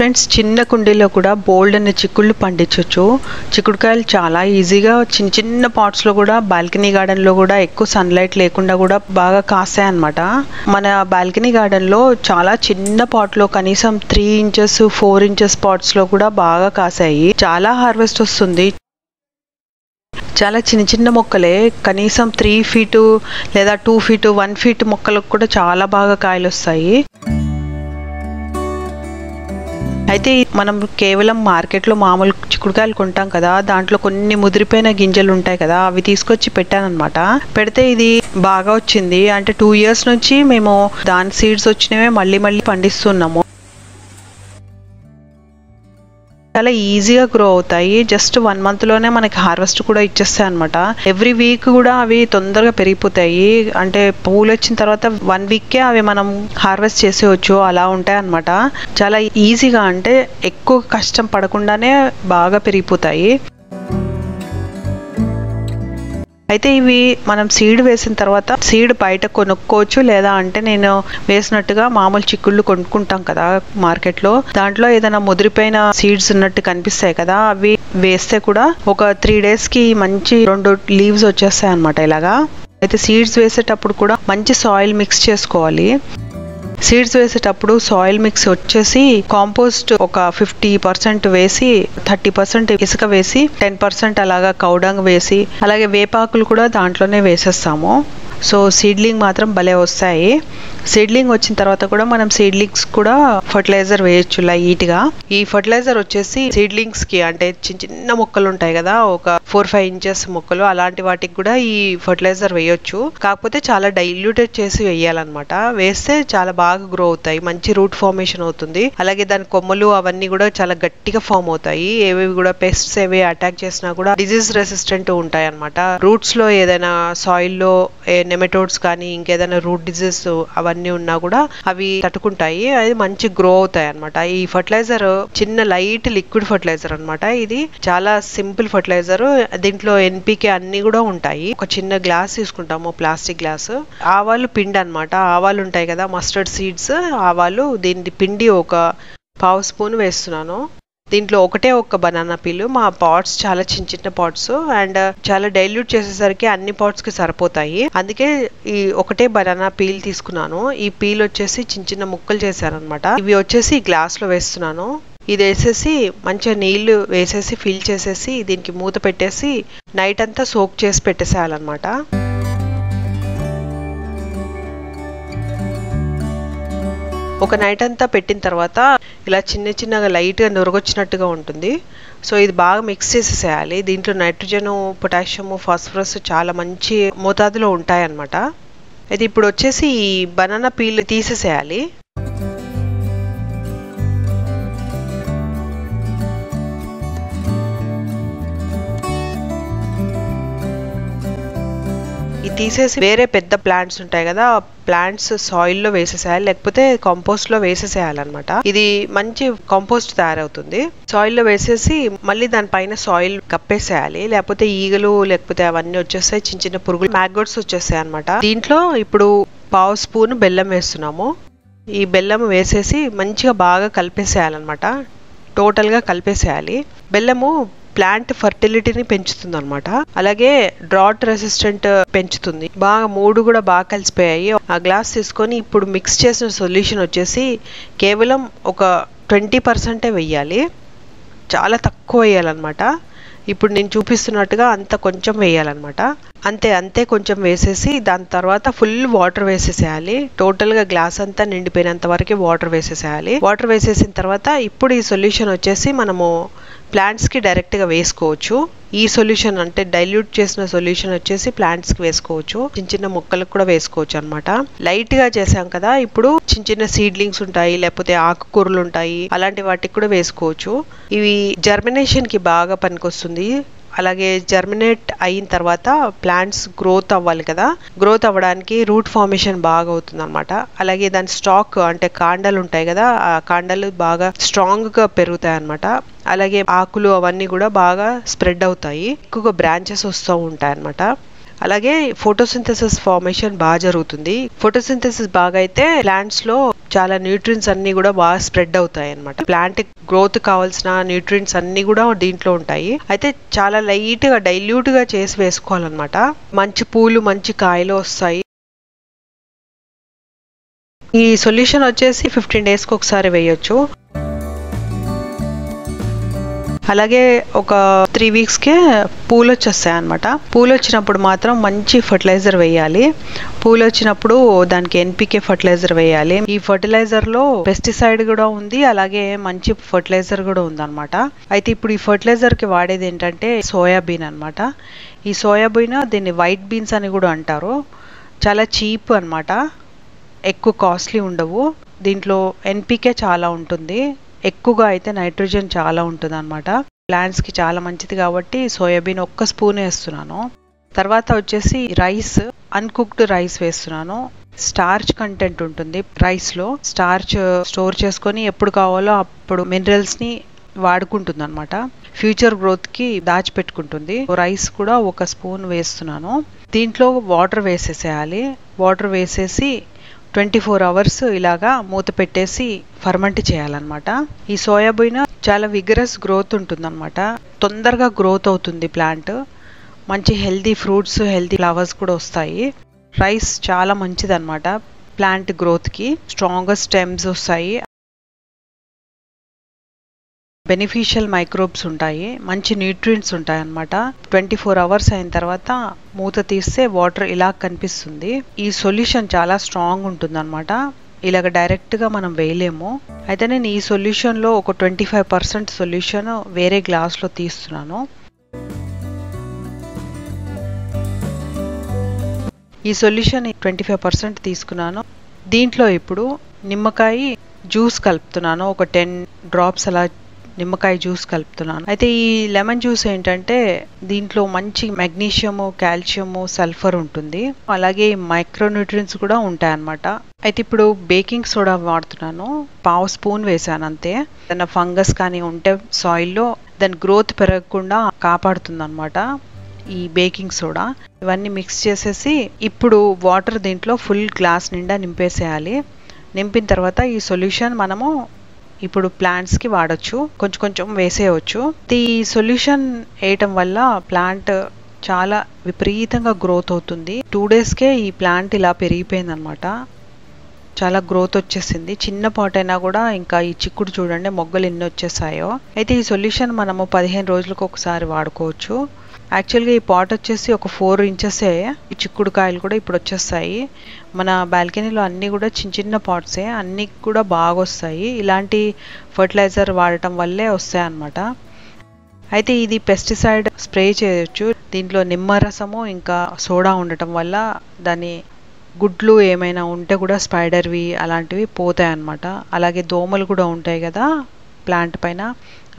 Friends, చిన్న కుండీలో కూడా బోల్డ్ అనే చిక్కుళ్ళు పండించవచ్చు. చిక్కుడుకాయలు చాలా ఈజీగా చిన్న చిన్న పాట్స్ లో కూడా, బాల్కనీ గార్డెన్ లో కూడా ఎక్కువ సన్లైట్ లేకుండా కూడా బాగా కాస్తాయి అన్నమాట. మన బాల్కనీ గార్డెన్ లో చాలా చిన్న పాట్ లో కనీసం 3 ఇంచెస్ 4 ఇంచెస్ పాట్స్ లో కూడా బాగా కాసాయి. చాలా హార్వెస్ట్ వస్తుంది. చాలా చిన్న చిన్న మొక్కలే, కనీసం 3 feet లేదా 2 feet 1 feet మొక్కలకు కూడా చాలా బాగా కాయలు వస్తాయి. అయితే మనం కేవలం మార్కెట్లో మామూలు చిక్కుడుకాయలు కొంటాం కదా, దాంట్లో కొన్ని ముదిరిపోయిన గింజలు ఉంటాయి కదా, అవి తీసుకొచ్చి పెట్టానన్నమాట. పెడితే ఇది బాగా వచ్చింది. అంటే 2 years నుంచి మేము దాని సీడ్స్ వచ్చినవే మళ్ళీ పండిస్తున్నాము. చాలా ఈజీగా గ్రో అవుతాయి. జస్ట్ 1 month లోనే మనకి హార్వెస్ట్ కూడా ఇచ్చేస్తాయి అనమాట. ఎవ్రీ వీక్ కూడా అవి తొందరగా పెరిగిపోతాయి. అంటే పూలు వచ్చిన తర్వాత 1 weekకే అవి మనం హార్వెస్ట్ చేసేయచ్చు, అలా ఉంటాయి అనమాట. చాలా ఈజీగా, అంటే ఎక్కువ కష్టం పడకుండానే బాగా పెరిగిపోతాయి. అయితే ఇవి మనం సీడ్ వేసిన తర్వాత సీడ్ బయట కొనుక్కోవచ్చు, లేదా అంటే నేను వేసినట్టుగా మామూలు చిక్కుళ్ళు కొనుక్కుంటాం కదా మార్కెట్లో, దాంట్లో ఏదైనా ముదిరిపోయిన సీడ్స్ ఉన్నట్టు కనిపిస్తాయి కదా, అవి వేస్తే కూడా ఒక 3 days కి మంచి 2 leaves వచ్చేస్తాయి అన్నమాట ఇలాగా. అయితే సీడ్స్ వేసేటప్పుడు కూడా మంచి సాయిల్ మిక్స్ చేసుకోవాలి. సీడ్స్ వేసేటప్పుడు సాయిల్ మిక్స్ వచ్చేసి కాంపోస్ట్ ఒక 50% వేసి, 30% ఇసుక వేసి, 10% అలాగా కౌడంగ్ వేసి, అలాగే వేపాకులు కూడా దాంట్లోనే వేసేస్తాము. సో సీడ్లింగ్ మాత్రం భలే వస్తాయి. సీడ్లింగ్ వచ్చిన తర్వాత కూడా మనం సీడ్లింగ్స్ కూడా ఫర్టిలైజర్ వేయచ్చు లైట్గా. ఈ ఫర్టిలైజర్ వచ్చేసి సీడ్లింగ్స్ కి, అంటే చిన్న చిన్న మొక్కలు ఉంటాయి కదా, ఒక 4-5 inches మొక్కలు, అలాంటి వాటికి కూడా ఈ ఫర్టిలైజర్ వేయొచ్చు. కాకపోతే చాలా డైల్యూటెడ్ చేసి వేయాలన్నమాట. వేస్తే చాలా బాగా గ్రో అవుతాయి, మంచి రూట్ ఫార్మేషన్ అవుతుంది. అలాగే దాని కొమ్మలు అవన్నీ కూడా చాలా గట్టిగా ఫామ్ అవుతాయి. ఏవి కూడా పెస్ట్స్ ఏవి అటాక్ చేసినా కూడా డిజీజ్ రెసిస్టెంట్ ఉంటాయి అన్నమాట. రూట్స్ లో ఏదైనా సాయిల్ లో నెమటోడ్స్ కానీ ఇంకేదైనా రూట్ డిజీజ్ అవన్నీ ఉన్నా కూడా అవి తట్టుకుంటాయి. అది మంచి గ్రో అవుతాయి అన్నమాట. ఈ ఫర్టిలైజర్ చిన్న లైట్ లిక్విడ్ ఫర్టిలైజర్ అన్నమాట. ఇది చాలా సింపుల్ ఫర్టిలైజర్. దీంట్లో NPK అన్ని కూడా ఉంటాయి. ఒక చిన్న గ్లాస్ తీసుకుంటాము, ప్లాస్టిక్ గ్లాస్. ఆవాలు పిండి అన్నమాట. ఆవాలు ఉంటాయి కదా, మస్టర్డ్ సీడ్స్ ఆవాలు, దీని పిండి ఒక 1/2 spoon వేస్తున్నాను. దీంట్లో ఒక్క బనానా పీలు. మా పాట్స్ చాలా చిన్న చిన్న పాట్స్, అండ్ చాలా డైల్యూట్ చేసేసరికి అన్ని పాట్స్ కి సరిపోతాయి. అందుకే ఈ ఒకటే బనానా పీల్ తీసుకున్నాను. ఈ పీల్ వచ్చేసి చిన్న చిన్న ముక్కలు చేశాను అనమాట. ఇవి వచ్చేసి గ్లాస్ లో వేస్తున్నాను. ఇది వేసేసి మంచిగా నీళ్లు వేసేసి ఫిల్ చేసేసి దీనికి మూత పెట్టేసి నైట్ అంతా సోక్ చేసి పెట్టేసేయాలన్నమాట. ఒక నైట్ అంతా పెట్టిన తర్వాత ఇలా చిన్నగా లైట్గా నురగొచ్చినట్టుగా ఉంటుంది. సో ఇది బాగా మిక్స్ చేసేసేయాలి. దీంట్లో నైట్రోజన్, పొటాషియం, ఫాస్ఫరస్ చాలా మంచి మోతాదులో ఉంటాయి అన్నమాట. అయితే ఇప్పుడు వచ్చేసి ఈ బనానా పీల్ తీసేసేయాలి. ఇది తీసేసి వేరే పెద్ద ప్లాంట్స్ ఉంటాయి కదా, ప్లాంట్స్ సాయిల్ లో వేసేసేయాలి, లేకపోతే కాంపోస్ట్ లో వేసేసేయాలన్నమాట. ఇది మంచి కాంపోస్ట్ తయారవుతుంది. సాయిల్ లో వేసేసి మళ్ళీ దానిపైన సాయిల్ కప్పేసేయాలి, లేకపోతే ఈగలు లేకపోతే అవన్నీ వచ్చేస్తాయి, చిన్న చిన్న పురుగులు, మ్యాగ్గోట్స్ వచ్చేస్తాయి అన్నమాట. దీంట్లో ఇప్పుడు 1/2 spoon బెల్లం వేస్తున్నాము. ఈ బెల్లం వేసేసి మంచిగా బాగా కలిపేసేయాలన్నమాట. టోటల్ గా కలిపేసేయాలి. బెల్లము ప్లాంట్ ఫర్టిలిటీని పెంచుతుంది అనమాట. అలాగే డ్రాట్ రెసిస్టెంట్ పెంచుతుంది. బాగా 3 కూడా బాగా కలిసిపోయాయి. ఆ గ్లాస్ తీసుకొని ఇప్పుడు మిక్స్ చేసిన సొల్యూషన్ వచ్చేసి కేవలం ఒక 20% వేయాలి. చాలా తక్కువ వేయాలన్నమాట. ఇప్పుడు నేను చూపిస్తున్నట్టుగా అంత కొంచెం వేయాలన్నమాట. అంతే కొంచెం వేసేసి దాని తర్వాత ఫుల్ వాటర్ వేసేసేయాలి. టోటల్ గా గ్లాస్ అంతా నిండిపోయినంత వరకు వాటర్ వేసేసేయాలి. వాటర్ వేసేసిన తర్వాత ఇప్పుడు ఈ సొల్యూషన్ వచ్చేసి మనము ప్లాంట్స్ కి డైరెక్ట్ గా వేసుకోవచ్చు. ఈ సొల్యూషన్ అంటే డైల్యూట్ చేసిన సొల్యూషన్ వచ్చేసి ప్లాంట్స్ కి వేసుకోవచ్చు, చిన్న చిన్న మొక్కలకు కూడా వేసుకోవచ్చు అనమాట. లైట్ గా చేసాం కదా, ఇప్పుడు చిన్న చిన్న సీడ్లింగ్స్ ఉంటాయి, లేకపోతే ఆకుకూరలు ఉంటాయి, అలాంటి వాటికి కూడా వేసుకోవచ్చు. ఇవి జర్మినేషన్ కి బాగా పనికొస్తుంది. అలాగే జర్మినేట్ అయిన తర్వాత ప్లాంట్స్ గ్రోత్ అవ్వాలి కదా, గ్రోత్ అవ్వడానికి రూట్ ఫార్మేషన్ బాగా అవుతుంది అనమాట. అలాగే దాని స్టాక్ అంటే కాండాలు ఉంటాయి కదా, ఆ కాండాలు బాగా స్ట్రాంగ్ గా పెరుగుతాయి అనమాట. అలాగే ఆకులు అవన్నీ కూడా బాగా స్ప్రెడ్ అవుతాయి, ఎక్కువగా బ్రాంచెస్ వస్తూ ఉంటాయి అనమాట. అలాగే ఫోటోసింథసిస్ ఫార్మేషన్ బాగా జరుగుతుంది. ఫోటోసింథసిస్ బాగా అయితే ప్లాంట్స్ లో చాలా న్యూట్రియన్స్ అన్ని కూడా బాగా స్ప్రెడ్ అవుతాయి అన్నమాట. ప్లాంట్ గ్రోత్ కావాల్సిన న్యూట్రియన్స్ అన్ని కూడా దీంట్లో ఉంటాయి. అయితే చాలా లైట్ గా డైల్యూట్ గా చేసి వేసుకోవాలన్నమాట. మంచి పూలు మంచి కాయలు వస్తాయి. ఈ సొల్యూషన్ వచ్చేసి 15 days కి ఒకసారి వేయొచ్చు. అలాగే ఒక 3 weeks కే పూలు వచ్చేస్తాయి అన్నమాట. పూలు వచ్చినప్పుడు మాత్రం మంచి ఫర్టిలైజర్ వేయాలి. పూలు వచ్చినప్పుడు దానికి NPK ఫర్టిలైజర్ వేయాలి. ఈ ఫర్టిలైజర్ లో పెస్టిసైడ్ కూడా ఉంది, అలాగే మంచి ఫర్టిలైజర్ కూడా ఉంది అనమాట. అయితే ఇప్పుడు ఈ ఫర్టిలైజర్ కి వాడేది ఏంటంటే సోయాబీన్ అన్నమాట. ఈ సోయాబీన్ దీన్ని వైట్ బీన్స్ అని కూడా అంటారు. చాలా చీప్ అన్నమాట, ఎక్కువ కాస్ట్లీ ఉండవు. దీంట్లో NPK చాలా ఉంటుంది, ఎక్కువగా అయితే నైట్రోజన్ చాలా ఉంటుంది అనమాట. ప్లాంట్స్ కి చాలా మంచిది కాబట్టి సోయాబీన్ 1 స్పూన్ వేస్తున్నాను. తర్వాత వచ్చేసి రైస్, అన్కుక్డ్ రైస్ వేస్తున్నాను. స్టార్చ్ కంటెంట్ ఉంటుంది రైస్ లో. స్టార్చ్ స్టోర్ చేసుకొని ఎప్పుడు కావాలో అప్పుడు మినరల్స్ ని వాడుకుంటుంది అనమాట. ఫ్యూచర్ గ్రోత్ కి దాచిపెట్టుకుంటుంది. రైస్ కూడా 1 స్పూన్ వేస్తున్నాను. దీంట్లో వాటర్ వేసేసేయాలి. వాటర్ వేసేసి 24 hours ఇలాగా మూత పెట్టేసి ఫర్మెంట్ చేయాలన్నమాట. ఈ సోయాబీన్ చాలా విగరస్ గ్రోత్ ఉంటుందన్నమాట. తొందరగా గ్రోత్ అవుతుంది ప్లాంట్. మంచి హెల్దీ ఫ్రూట్స్, హెల్దీ ఫ్లవర్స్ కూడా వస్తాయి. రైస్ చాలా మంచిది అన్నమాట ప్లాంట్ గ్రోత్ కి. స్ట్రాంగ్ స్టెమ్స్ వస్తాయి, బెనిఫిషియల్ మైక్రోబ్స్ ఉంటాయి, మంచి న్యూట్రియంట్స్ ఉంటాయి అన్నమాట. 24 hours అయిన తర్వాత మూత తీస్తే వాటర్ ఇలా కనిపిస్తుంది. ఈ సొల్యూషన్ చాలా స్ట్రాంగ్ ఉంటుంది అనమాట. ఇలాగ డైరెక్ట్ గా మనం వేయలేము. అయితే నేను ఈ సొల్యూషన్ లో ఒక 25% సొల్యూషన్ వేరే గ్లాస్ లో తీస్తున్నాను. ఈ సొల్యూషన్ 25% తీసుకున్నాను. దీంట్లో ఇప్పుడు నిమ్మకాయ జ్యూస్ కలుపుతున్నాను. ఒక 10 drops అలా నిమ్మకాయ జ్యూస్ కలుపుతున్నాను. అయితే ఈ లెమన్ జ్యూస్ ఏంటంటే దీంట్లో మంచి మెగ్నీషియము, కాల్షియము, సల్ఫర్ ఉంటుంది. అలాగే మైక్రోన్యూట్రియన్స్ కూడా ఉంటాయి అన్నమాట. అయితే ఇప్పుడు బేకింగ్ సోడా వాడుతున్నాను. 1/2 స్పూన్ వేసాను అంతే. ఏదైనా ఫంగస్ కానీ ఉంటే సాయిల్లో దాని గ్రోత్ పెరగకుండా కాపాడుతుంది అన్నమాట ఈ బేకింగ్ సోడా. ఇవన్నీ మిక్స్ చేసేసి ఇప్పుడు వాటర్ దీంట్లో ఫుల్ గ్లాస్ నిండా నింపేసేయాలి. నింపిన తర్వాత ఈ సొల్యూషన్ మనము ఇప్పుడు ప్లాంట్స్ కి వాడచ్చు, కొంచెం కొంచెం వేసేయవచ్చు. ఈ సొల్యూషన్ వేయటం వల్ల ప్లాంట్ చాలా విపరీతంగా గ్రోత్ అవుతుంది. 2 days కే ఈ ప్లాంట్ ఇలా పెరిగిపోయింది అనమాట. చాలా గ్రోత్ వచ్చేసింది. చిన్న పాట్ అయినా కూడా ఇంకా ఈ చిక్కుడు చూడండి మొగ్గలు ఎన్ని వచ్చేసాయో. అయితే ఈ సొల్యూషన్ మనము 15 రోజులకు ఒకసారి వాడుకోవచ్చు. యాక్చువల్గా ఈ పాట్ వచ్చేసి ఒక 4 inches ఈ చిక్కుడు కాయలు కూడా ఇప్పుడు వచ్చేస్తాయి. మన బాల్కనీలో అన్నీ కూడా చిన్న చిన్న పాట్సే, అన్నీ కూడా బాగా వస్తాయి. ఇలాంటి ఫర్టిలైజర్ వాడటం వల్లే వస్తాయి అన్నమాట. అయితే ఇది పెస్టిసైడ్ స్ప్రే చేయొచ్చు. దీంట్లో నిమ్మరసము ఇంకా సోడా ఉండటం వల్ల దాని గుడ్లు ఏమైనా ఉంటే కూడా స్పైడర్వి అలాంటివి పోతాయి అన్నమాట. అలాగే దోమలు కూడా ఉంటాయి కదా ప్లాంట్ పైన,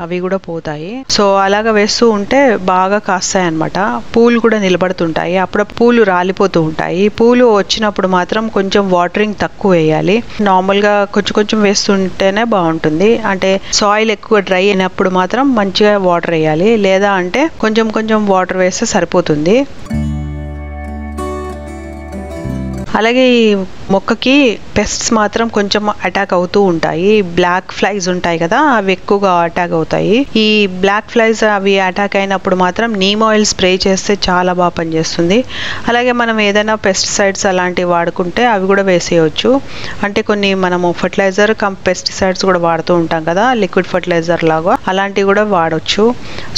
అవి కూడా పోతాయి. సో అలాగ వేస్తూ ఉంటే బాగా కాస్తాయి అన్నమాట. పూలు కూడా నిలబడుతుంటాయి. అప్పుడు పూలు రాలిపోతూ ఉంటాయి. పూలు వచ్చినప్పుడు మాత్రం కొంచెం వాటరింగ్ తక్కువ వేయాలి. నార్మల్గా కొంచెం కొంచెం వేస్తుంటేనే బాగుంటుంది. అంటే సాయిల్ ఎక్కువ డ్రై అయినప్పుడు మాత్రం మంచిగా వాటర్ వేయాలి, లేదా అంటే కొంచెం కొంచెం వాటర్ వేస్తే సరిపోతుంది. అలాగే ఈ మొక్కకి పెస్ట్స్ మాత్రం కొంచెం అటాక్ అవుతూ ఉంటాయి. బ్లాక్ ఫ్లైస్ ఉంటాయి కదా, అవి ఎక్కువగా అటాక్ అవుతాయి. ఈ బ్లాక్ ఫ్లైస్ అవి అటాక్ అయినప్పుడు మాత్రం నీమ్ ఆయిల్ స్ప్రే చేస్తే చాలా బాగా పనిచేస్తుంది. అలాగే మనం ఏదైనా పెస్టిసైడ్స్ అలాంటివి వాడుకుంటే అవి కూడా వేసేయచ్చు. అంటే కొన్ని మనము ఫర్టిలైజర్ కమ్ పెస్టిసైడ్స్ కూడా వాడుతూ ఉంటాం కదా, లిక్విడ్ ఫర్టిలైజర్ లాగా, అలాంటివి కూడా వాడచ్చు.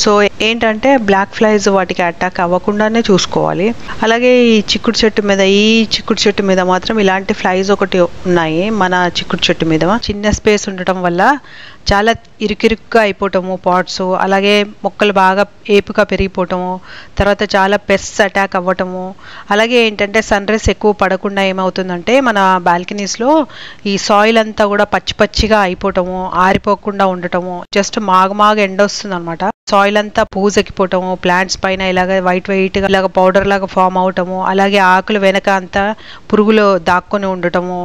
సో ఏంటంటే బ్లాక్ ఫ్లైస్ వాటికి అటాక్ అవ్వకుండానే చూసుకోవాలి. అలాగే ఈ చిక్కుడు చెట్టు మీద మాత్రం ఇలాంటి ఫ్లైస్ ఒకటి ఉన్నాయి. మన చిక్కుడు చెట్టు మీద చిన్న స్పేస్ ఉండటం వల్ల చాలా ఇరుకిరుగ్గా అయిపోవటము పాట్స్, అలాగే మొక్కలు బాగా ఏపుగా పెరిగిపోవటము, తర్వాత చాలా పెస్ట్స్ అటాక్ అవ్వటము. అలాగే ఏంటంటే సన్ రైజ్ ఎక్కువ పడకుండా ఏమవుతుందంటే మన బాల్కనీస్లో ఈ సాయిల్ అంతా కూడా పచ్చి పచ్చిగా అయిపోవటము, ఆరిపోకుండా ఉండటము, జస్ట్ మాగ ఎండ వస్తుంది అనమాట. సాయిల్ అంతా పూజెక్కిపోవటము, ప్లాంట్స్ పైన ఇలాగ వైట్గా ఇలాగ పౌడర్ లాగా ఫామ్ అవటము, అలాగే ఆకులు వెనక అంతా పురుగులు దాక్కొని ఉండటము,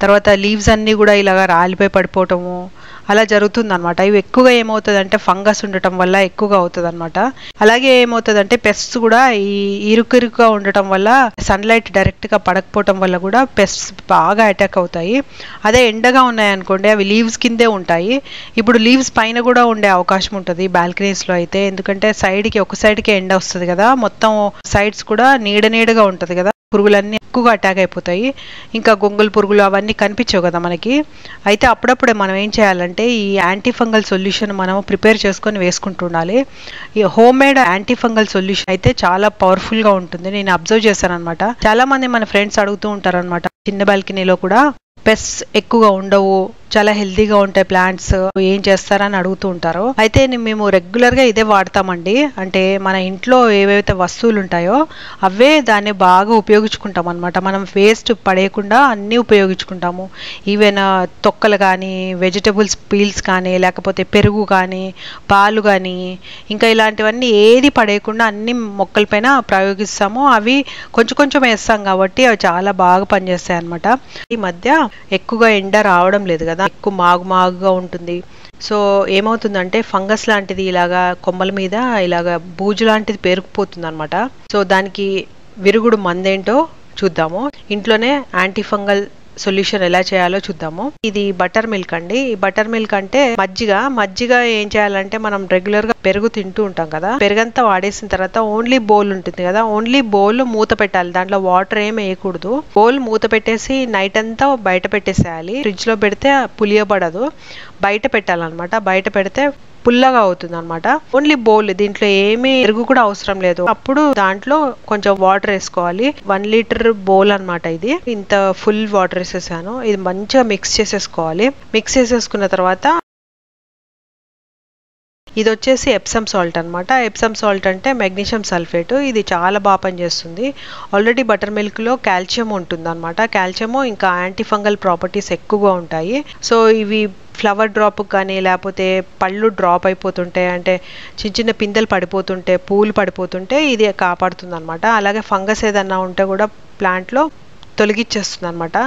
తర్వాత లీవ్స్ అన్నీ కూడా ఇలాగ రాలిపోయి పడిపోవటము, అలా జరుగుతుంది అనమాట. ఇవి ఎక్కువగా ఏమవుతుందంటే ఫంగస్ ఉండటం వల్ల ఎక్కువగా అవుతుంది అనమాట. అలాగే ఏమవుతుందంటే పెస్ట్స్ కూడా ఈ ఇరుకుగా ఉండటం వల్ల సన్లైట్ డైరెక్ట్ గా పడకపోవటం వల్ల కూడా పెస్ట్స్ బాగా అటాక్ అవుతాయి. అదే ఎండగా ఉన్నాయనుకోండి అవి లీవ్స్ కిందే ఉంటాయి. ఇప్పుడు లీవ్స్ పైన కూడా ఉండే అవకాశం ఉంటుంది బాల్కనీస్ లో అయితే, ఎందుకంటే ఒక సైడ్ కి ఎండ వస్తుంది కదా, మొత్తం సైడ్స్ కూడా నీడగా ఉంటది కదా, పురుగులన్నీ ఎక్కువగా అటాక్ అయిపోతాయి. ఇంకా గొంగల్ పురుగులు అవన్నీ కనిపించవు కదా మనకి. అయితే అప్పుడప్పుడే మనం ఏం చేయాలంటే ఈ యాంటీ ఫంగల్ సొల్యూషన్ మనం ప్రిపేర్ చేసుకొని వేసుకుంటూ ఉండాలి. ఈ home made anti fungal solution అయితే చాలా పవర్ఫుల్ గా ఉంటుంది. నేను అబ్జర్వ్ చేశాను అనమాట. చాలా మంది మన ఫ్రెండ్స్ అడుగుతూ ఉంటారు అనమాట, చిన్న బాల్కనీలో కూడా పెస్ట్స్ ఎక్కువగా ఉండవు, చాలా హెల్తీగా ఉంటాయి ప్లాంట్స్, ఏం చేస్తారని అడుగుతూ ఉంటారు. అయితే మేము రెగ్యులర్ గా ఇదే వాడతామండి. అంటే మన ఇంట్లో ఏవైతే వస్తువులు ఉంటాయో అవే దాన్ని బాగా ఉపయోగించుకుంటాం అనమాట. మనం వేస్ట్ పడేయకుండా అన్ని ఉపయోగించుకుంటాము. ఈవెన్ తొక్కలు కానీ, వెజిటబుల్స్ పీల్స్ కానీ, లేకపోతే పెరుగు కానీ, పాలు కానీ, ఇంకా ఇలాంటివన్నీ ఏది పడేయకుండా అన్ని మొక్కలపైన ప్రయోగిస్తాము. అవి కొంచెం కొంచెం వేస్తాం కాబట్టి అవి చాలా బాగా పనిచేస్తాయి అనమాట. ఈ మధ్య ఎక్కువగా ఎండ రావడం లేదు కదా, ఎక్కువ మాగుగా ఉంటుంది. సో ఏమవుతుందంటే ఫంగస్ లాంటిది ఇలాగా కొమ్మల మీద ఇలాగా బూజు లాంటిది పేరుకుపోతుంది అనమాట. సో దానికి విరుగుడు మందేంటో చూద్దాము. ఇంట్లోనే యాంటీ ఫంగల్ సొల్యూషన్ ఎలా చేయాలో చూద్దాము. ఇది బటర్ మిల్క్ అండి. ఈ బటర్ మిల్క్ అంటే మజ్జిగ ఏం చేయాలంటే మనం రెగ్యులర్ గా పెరుగు తింటూ ఉంటాం కదా, పెరుగంతా వాడేసిన తర్వాత ఓన్లీ బౌల్ ఉంటుంది కదా, ఓన్లీ బౌల్ మూత పెట్టాలి, దాంట్లో వాటర్ ఏం వేయకూడదు. బౌల్ మూత పెట్టేసి నైట్ అంతా బయట పెట్టేసేయాలి. ఫ్రిడ్జ్ లో పెడితే పులియబడదు, బయట పెట్టాలన్నమాట. బయట పెడితే పుల్లగా అవుతుంది అనమాట. ఓన్లీ బౌల్, దీంట్లో ఏమీ పెరుగు కూడా అవసరం లేదు. అప్పుడు దాంట్లో కొంచెం వాటర్ వేసుకోవాలి. 1 లీటర్ బౌల్ అనమాట ఇది. ఇంత ఫుల్ వాటర్ వేసేసాను. ఇది మంచిగా మిక్స్ చేసేసుకోవాలి. మిక్స్ చేసేసుకున్న తర్వాత ఇది వచ్చేసి ఎప్సమ్ సాల్ట్ అనమాట. ఎప్సమ్ సాల్ట్ అంటే మెగ్నీషియం సల్ఫేట్. ఇది చాలా బాగా పనిచేస్తుంది. ఆల్రెడీ బటర్ మిల్క్ లో కాల్షియం ఉంటుంది అనమాట. కాల్షియము ఇంకా యాంటీ ఫంగల్ ప్రాపర్టీస్ ఎక్కువగా ఉంటాయి. సో ఇవి ఫ్లవర్ డ్రాప్ కానీ, లేకపోతే పళ్ళు డ్రాప్ అయిపోతుంటే, అంటే చిన్న చిన్న పిందెలు పడిపోతుంటే, పూలు పడిపోతుంటే ఇది కాపాడుతుంది అనమాట. అలాగే ఫంగస్ ఏదన్నా ఉంటే కూడా ప్లాంట్లో తొలగిచ్చేస్తుంది అనమాట.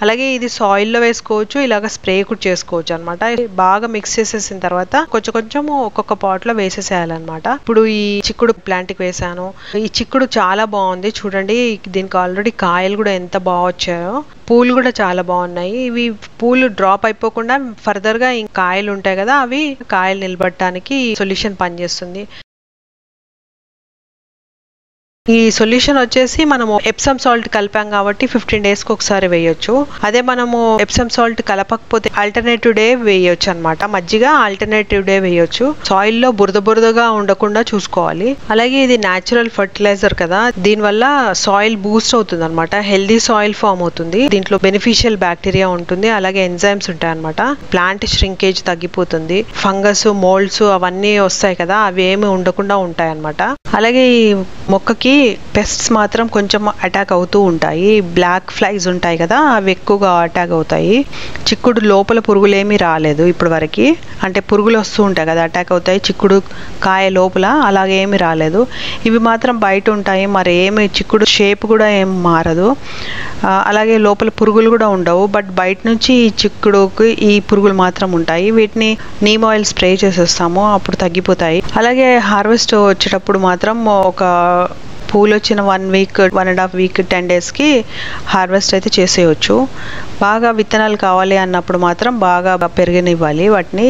అలాగే ఇది సాయిల్లో వేసుకోవచ్చు, ఇలాగ స్ప్రే కూడా చేసుకోవచ్చు అనమాట. బాగా మిక్స్ చేసేసిన తర్వాత కొంచెం కొంచెం ఒక్కొక్క పాట్ లో వేసేసేయాలన్నమాట. ఇప్పుడు ఈ చిక్కుడు ప్లాంట్ కి వేసాను. ఈ చిక్కుడు చాలా బాగుంది చూడండి. దీనికి ఆల్రెడీ కాయలు కూడా ఎంత బాగా వచ్చాయో, పూలు కూడా చాలా బాగున్నాయి. ఇవి పూలు డ్రాప్ అయిపోకుండా ఫర్దర్ గా కాయలు ఉంటాయి కదా, అవి కాయలు నిలబడటానికి సొల్యూషన్ పనిచేస్తుంది. ఈ సొల్యూషన్ వచ్చేసి మనము ఎప్సమ్ సాల్ట్ కలిపాం కాబట్టి 15 days కి ఒకసారి వేయొచ్చు. అదే మనము ఎప్సమ్ సాల్ట్ కలపకపోతే ఆల్టర్నేటివ్ డే వేయొచ్చు అనమాట. మజ్జిగ ఆల్టర్నేటివ్ డే వేయొచ్చు. సాయిల్ లో బురదగా ఉండకుండా చూసుకోవాలి. అలాగే ఇది న్యాచురల్ ఫర్టిలైజర్ కదా, దీని వల్ల సాయిల్ బూస్ట్ అవుతుంది అనమాట. హెల్దీ సాయిల్ ఫామ్ అవుతుంది. దీంట్లో బెనిఫిషియల్ బ్యాక్టీరియా ఉంటుంది, అలాగే ఎంజైమ్స్ ఉంటాయి అనమాట. ప్లాంట్ ష్రింకేజ్ తగ్గిపోతుంది. ఫంగస్, మోల్డ్స్ అవన్నీ వస్తాయి కదా, అవి ఏమి ఉండకుండా ఉంటాయి అనమాట. అలాగే ఈ మొక్కకి పెస్ట్స్ మాత్రం కొంచెం అటాక్ అవుతూ ఉంటాయి. బ్లాక్ ఫ్లైస్ ఉంటాయి కదా, అవి ఎక్కువగా అటాక్ అవుతాయి. చిక్కుడు లోపల పురుగులు ఏమీ రాలేదు ఇప్పటి వరకు. అంటే పురుగులు వస్తూ ఉంటాయి కదా, అటాక్ అవుతాయి. చిక్కుడు కాయ లోపల అలాగే ఏమి రాలేదు. ఇవి మాత్రం బయట ఉంటాయి. మరి ఏమి చిక్కుడు షేప్ కూడా ఏం మారదు. అలాగే లోపల పురుగులు కూడా ఉండవు. బట్ బయట నుంచి ఈ చిక్కుడుకి ఈ పురుగులు మాత్రం ఉంటాయి. వీటిని నీమ్ ఆయిల్ స్ప్రే చేసేస్తాము, అప్పుడు తగ్గిపోతాయి. అలాగే హార్వెస్ట్ వచ్చేటప్పుడు మాత్రం ఒక పూలు వచ్చిన 1 week, 1.5 week, 10 days కి హార్వెస్ట్ అయితే చేసేయచ్చు. బాగా విత్తనాలు కావాలి అన్నప్పుడు మాత్రం బాగా పెరగనివ్వాలి వాటిని.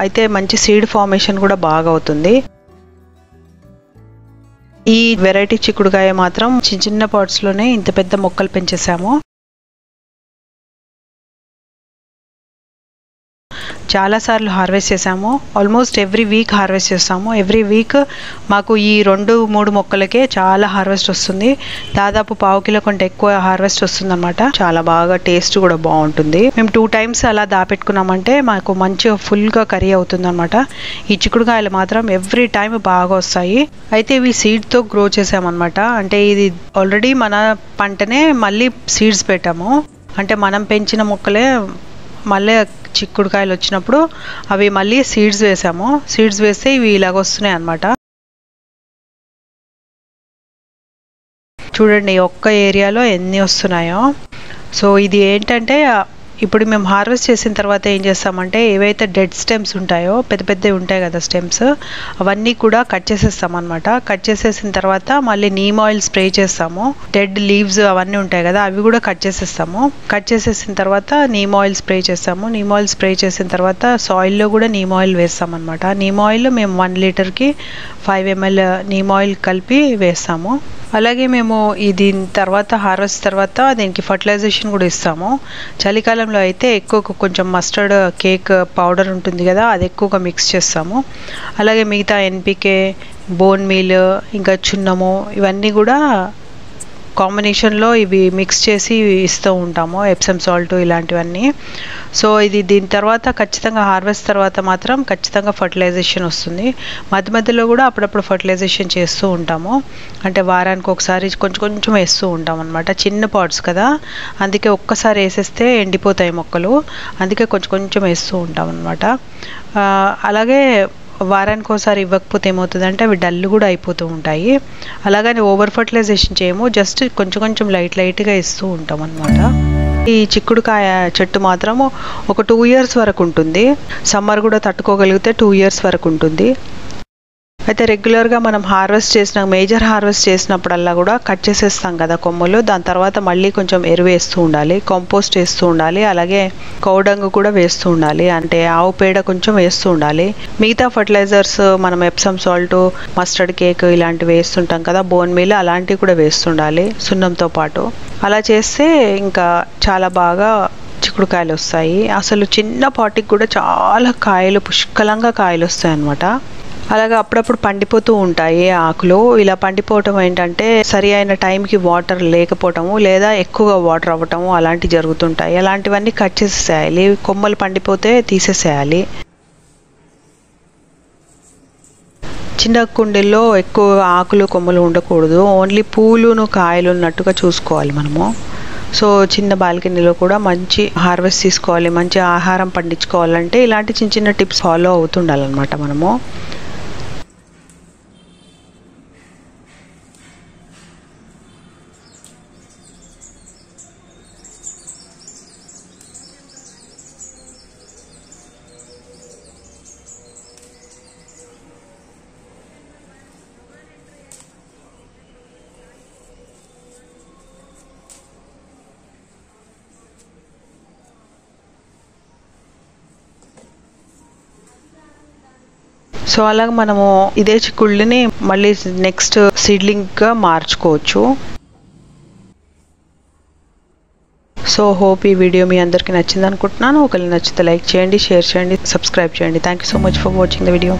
అయితే మంచి సీడ్ ఫార్మేషన్ కూడా బాగా అవుతుంది. ఈ వెరైటీ చిక్కుడుకాయ మాత్రం చిన్న చిన్న పాట్స్ లోనే ఇంత పెద్ద మొక్కలు పెంచేసాము. చాలా సార్లు హార్వెస్ట్ చేసాము. ఆల్మోస్ట్ ఎవ్రీ వీక్ హార్వెస్ట్ చేస్తాము. ఎవ్రీ వీక్ మాకు ఈ 2-3 మొక్కలకే చాలా హార్వెస్ట్ వస్తుంది. దాదాపు 1/2 kilo కంటే ఎక్కువ హార్వెస్ట్ వస్తుంది అనమాట. చాలా బాగా టేస్ట్ కూడా బాగుంటుంది. మేము 2 times అలా దాపెట్టుకున్నామంటే మాకు మంచిగా ఫుల్ గా కర్రీ అవుతుంది అనమాట. ఈ చిక్కుడుకాయలు మాత్రం ఎవ్రీ టైం బాగా వస్తాయి. అయితే ఇవి సీడ్ తో గ్రో చేసామన్నమాట. అంటే ఇది ఆల్రెడీ మన పంటనే మళ్ళీ సీడ్స్ పెట్టాము. అంటే మనం పెంచిన మొక్కలే మళ్ళీ చిక్కుడుకాయలు వచ్చినప్పుడు అవి మళ్ళీ సీడ్స్ వేసాము. సీడ్స్ వేస్తే ఇవి ఇలాగ వస్తున్నాయి అన్నమాట. చూడండి ఒక్క ఏరియాలో ఎన్ని వస్తున్నాయో. సో ఇది ఏంటంటే ఇప్పుడు మేము హార్వెస్ట్ చేసిన తర్వాత ఏం చేస్తామంటే ఏవైతే డెడ్ స్టెమ్స్ ఉంటాయో పెద్ద పెద్దవి ఉంటాయి కదా స్టెమ్స్, అవన్నీ కూడా కట్ చేసేస్తాం అనమాట. కట్ చేసేసిన తర్వాత మళ్ళీ నీమ్ ఆయిల్ స్ప్రే చేస్తాము. డెడ్ లీవ్స్ అవన్నీ ఉంటాయి కదా అవి కూడా కట్ చేసేస్తాము. కట్ చేసేసిన తర్వాత నీమ్ ఆయిల్ స్ప్రే చేస్తాము. నీమ్ ఆయిల్ స్ప్రే చేసిన తర్వాత సాయిల్లో కూడా నీమ్ ఆయిల్ వేస్తాం అనమాట. నీమ్ ఆయిల్ మేము 1 లీటర్కి 5 ml నీమ్ ఆయిల్ కలిపి వేస్తాము. అలాగే మేము దీని తర్వాత హార్వెస్ట్ తర్వాత దీనికి ఫర్టిలైజేషన్ కూడా ఇస్తాము. చలికాలంలో అయితే ఎక్కువ కొంచెం మస్టర్డ్ కేక్ పౌడర్ ఉంటుంది కదా అది ఎక్కువగా మిక్స్ చేస్తాము. అలాగే మిగతా ఎన్పికే, బోన్ మీల్, ఇంకా చున్నము ఇవన్నీ కూడా కాంబినేషన్లో ఇవి మిక్స్ చేసి ఇస్తూ ఉంటాము, ఎప్సమ్ సాల్ట్ ఇలాంటివన్నీ. సో దీని తర్వాత ఖచ్చితంగా హార్వెస్ట్ తర్వాత మాత్రం ఖచ్చితంగా ఫర్టిలైజేషన్ వస్తుంది. మధ్య మధ్యలో కూడా అప్పుడప్పుడు ఫర్టిలైజేషన్ చేస్తూ ఉంటాము. అంటే వారానికి ఒకసారి కొంచెం కొంచెం వేస్తూ ఉంటాం అనమాట. చిన్న పాట్స్ కదా అందుకే ఒక్కసారి వేసేస్తే ఎండిపోతాయి మొక్కలు, అందుకే కొంచెం కొంచెం వేస్తూ ఉంటాం అనమాట. అలాగే వారానికి ఒకసారి ఇవ్వకపోతే ఏమవుతుందంటే అవి డల్ కూడా అయిపోతూ ఉంటాయి. అలాగని ఓవర్ ఫర్టిలైజేషన్ చేయము, జస్ట్ కొంచెం కొంచెం లైట్గా ఇస్తూ ఉంటాం అనమాట. ఈ చిక్కుడుకాయ చెట్టు మాత్రము ఒక 2 years వరకు ఉంటుంది. సమ్మర్ కూడా తట్టుకోగలిగితే 2 years వరకు ఉంటుంది. అయితే రెగ్యులర్గా మనం మేజర్ హార్వెస్ట్ చేసినప్పుడల్లా కూడా కట్ చేసేస్తాం కదా కొమ్మలు. దాని తర్వాత మళ్ళీ కొంచెం ఎరువు వేస్తూ ఉండాలి, కంపోస్ట్ వేస్తూ ఉండాలి, అలాగే కౌడంగు కూడా వేస్తూ ఉండాలి. అంటే ఆవు పేడ కొంచెం వేస్తూ ఉండాలి. మిగతా ఫర్టిలైజర్స్ మనం ఎప్సమ్ సాల్ట్, మస్టర్డ్ కేక్ ఇలాంటివి వేస్తుంటాం కదా, బోన్ మీల్ అలాంటివి కూడా వేస్తుండాలి సున్నంతో పాటు. అలా చేస్తే ఇంకా చాలా బాగా చిక్కుడుకాయలు వస్తాయి. అసలు చిన్న పాటికి కూడా చాలా కాయలు, పుష్కలంగా కాయలు వస్తాయి అన్నమాట. అలాగే అప్పుడప్పుడు పండిపోతూ ఉంటాయి ఆకులు. ఇలా పండిపోవటం ఏంటంటే సరి అయిన టైంకి వాటర్ లేకపోవటము లేదా ఎక్కువగా వాటర్ అవ్వటము అలాంటివి జరుగుతుంటాయి. అలాంటివన్నీ కట్ చేసేసేయాలి. కొమ్మలు పండిపోతే తీసేసేయాలి. చిన్న కుండీల్లో ఎక్కువ ఆకులు కొమ్మలు ఉండకూడదు, ఓన్లీ పూలును కాయలు ఉన్నట్టుగా చూసుకోవాలి మనము. సో చిన్న బాల్కనీలో కూడా మంచి హార్వెస్ట్ తీసుకోవాలి, మంచి ఆహారం పండించుకోవాలంటే ఇలాంటి చిన్న చిన్న టిప్స్ ఫాలో అవుతుండాలన్నమాట మనము. సో అలాగ మనము ఇదే చిక్కుళ్ళని మళ్ళీ నెక్స్ట్ సీడ్లింగ్గా మార్చుకోవచ్చు. సో హోప్ ఈ వీడియో మీ అందరికీ నచ్చింది అనుకుంటున్నాను. ఒకవేళ నచ్చితే లైక్ చేయండి, షేర్ చేయండి, సబ్స్క్రైబ్ చేయండి. Thank you so much for watching the video.